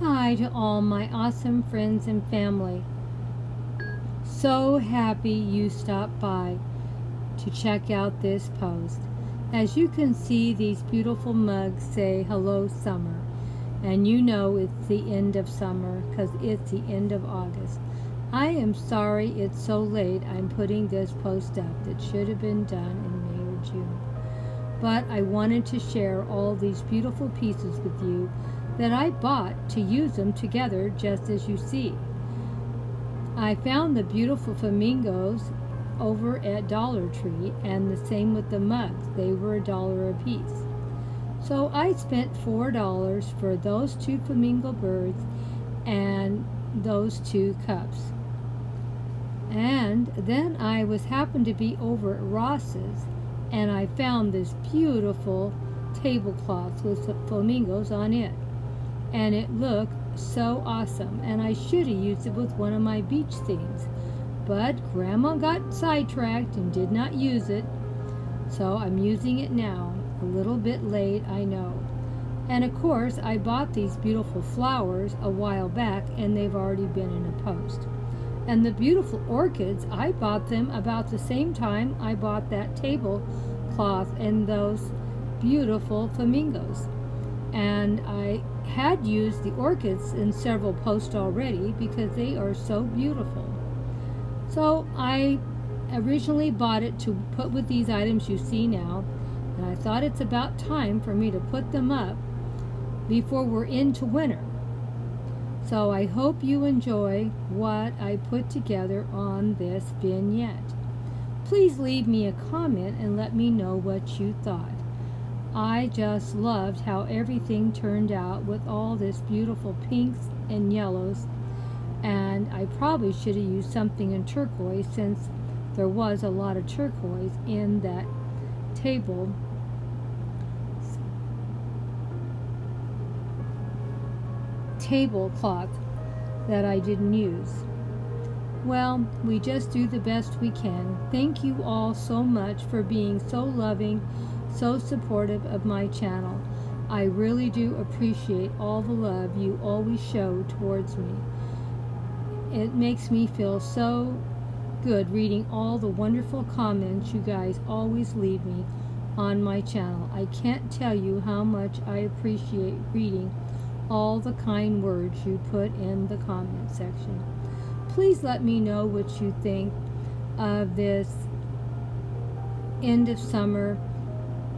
Hi to all my awesome friends and family. So happy you stopped by to check out this post. As you can see, these beautiful mugs say hello summer, and you know it's the end of summer because it's the end of August. I am sorry it's so late. I'm putting this post up that should have been done in May or June. But I wanted to share all these beautiful pieces with you that I bought to use them together just as you see. I found the beautiful flamingos over at Dollar Tree, and the same with the mugs. They were $1 a piece. So I spent $4 for those two flamingo birds and those two cups. And then I happened to be over at Ross's, and I found this beautiful tablecloth with the flamingos on it. And it looked so awesome, and I should have used it with one of my beach themes, but Grandma got sidetracked and did not use it, so I'm using it now. A little bit late, I know. And of course I bought these beautiful flowers a while back, and they've already been in a post. And the beautiful orchids, I bought them about the same time I bought that tablecloth and those beautiful flamingos. And I had used the orchids in several posts already because they are so beautiful. So I originally bought it to put with these items you see now, and I thought it's about time for me to put them up before we're into winter. So I hope you enjoy what I put together on this vignette. Please leave me a comment and let me know what you thought. I just loved how everything turned out with all this beautiful pinks and yellows, and I probably should have used something in turquoise since there was a lot of turquoise in that tablecloth that I didn't use. Well, we just do the best we can. Thank you all so much for being so loving, so supportive of my channel. I really do appreciate all the love you always show towards me. It makes me feel so good reading all the wonderful comments you guys always leave me on my channel. I can't tell you how much I appreciate reading all the kind words you put in the comment section. Please let me know what you think of this end of summer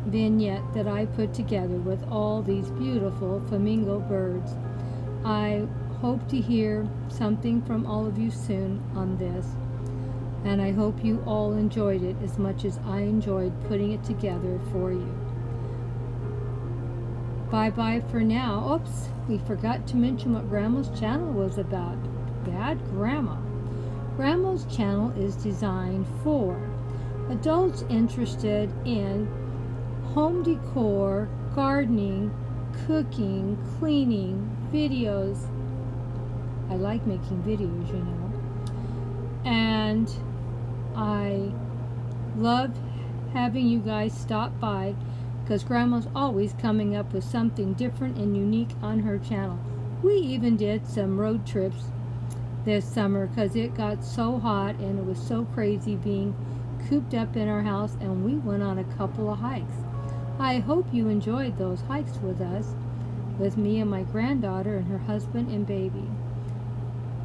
vignette that I put together with all these beautiful flamingo birds. I hope to hear something from all of you soon on this, and I hope you all enjoyed it as much as I enjoyed putting it together for you. Bye bye for now. Oops, we forgot to mention what Grandma's channel was about. Bad Grandma. Grandma's channel is designed for adults interested in home decor, gardening, cooking, cleaning, videos. I like making videos, you know. And I love having you guys stop by because Grandma's always coming up with something different and unique on her channel. We even did some road trips this summer because it got so hot and it was so crazy being cooped up in our house, and we went on a couple of hikes. I hope you enjoyed those hikes with us, with me and my granddaughter and her husband and baby.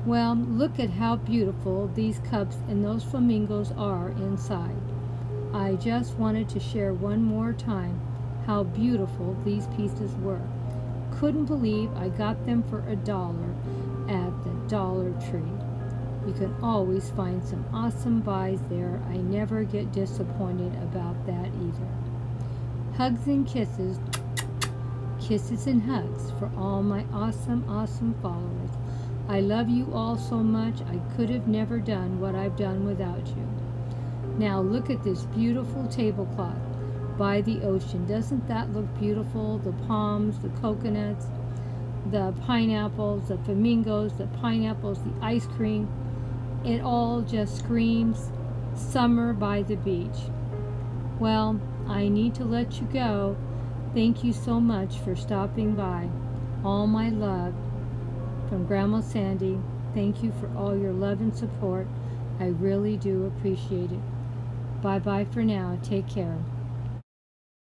Well, look at how beautiful these cups and those flamingos are inside. I just wanted to share one more time how beautiful these pieces were. Couldn't believe I got them for $1 at the Dollar Tree. You can always find some awesome buys there. I never get disappointed about that either. Hugs and kisses, kisses and hugs for all my awesome followers. I love you all so much. I could have never done what I've done without you. Now look at this beautiful tablecloth by the ocean. Doesn't that look beautiful? The palms, the coconuts, the pineapples, the flamingos, the pineapples, the ice cream. It all just screams summer by the beach. Well, I need to let you go. Thank you so much for stopping by. All my love, From Grandma Sandy, thank you for all your love and support. I really do appreciate it. Bye-bye for now. Take care.